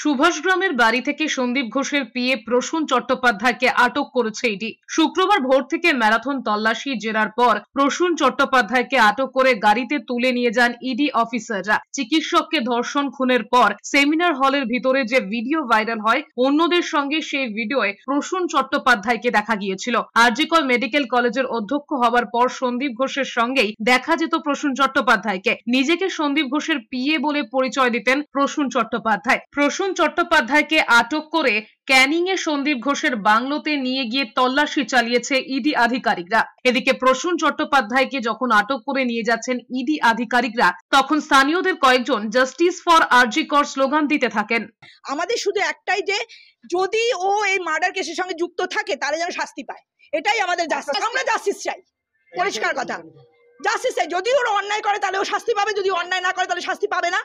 সুভাষগ্রামের বাড়ি থেকে সন্দীপ ঘোষের পিএ প্রসূন চট্টোপাধ্যায়কে আটক করেছে ইডি। শুক্রবার ভোর থেকে ম্যারাথন তল্লাশি জেরার পর প্রসূন চট্টোপাধ্যায়কে আটক করে গাড়িতে তুলে নিয়ে যান ইডি অফিসাররা। চিকিৎসককে ধর্ষণ খুনের পর সেমিনার হলের ভিতরে যে ভিডিও ভাইরাল হয়, অন্যদের সঙ্গে সেই ভিডিওয়ে প্রসূন চট্টোপাধ্যায়কে দেখা গিয়েছিল। আরজিকর মেডিকেল কলেজের অধ্যক্ষ হওয়ার পর সন্দীপ ঘোষের সঙ্গেই দেখা যেত প্রসূন চট্টোপাধ্যায়কে। নিজেকে সন্দীপ ঘোষের পিএ বলে পরিচয় দিতেন প্রসূন চট্টোপাধ্যায়। প্রসূন চট্টোপাধ্যায়কে আটক করে ক্যানিং এ সন্দীপ ঘোষের বাংলোতে নিয়ে গিয়ে তল্লাশি চালিয়েছে ইডি আধিকারিকরা। এদিকে প্রসূন চট্টোপাধ্যায়কে যখন আটক করে নিয়ে যাচ্ছেন ইডি আধিকারিকরা, তখন স্থানীয়দের কয়েকজন জাস্টিস ফর আরজিকর স্লোগান দিতে থাকেন। আমাদের শুধু একটাই যে যদি ও এই মার্ডার কেসের সঙ্গে যুক্ত থাকে তাহলে যেন শাস্তি পায়, এটাই আমাদের জাস্টিস। আমরা জাস্টিস চাই, পরিষ্কার কথা, জাস্টিস চাই। যদি ওর অন্যায় করে তাহলে ও শাস্তি পাবে, যদি অন্যায় না করে তাহলে শাস্তি পাবে না।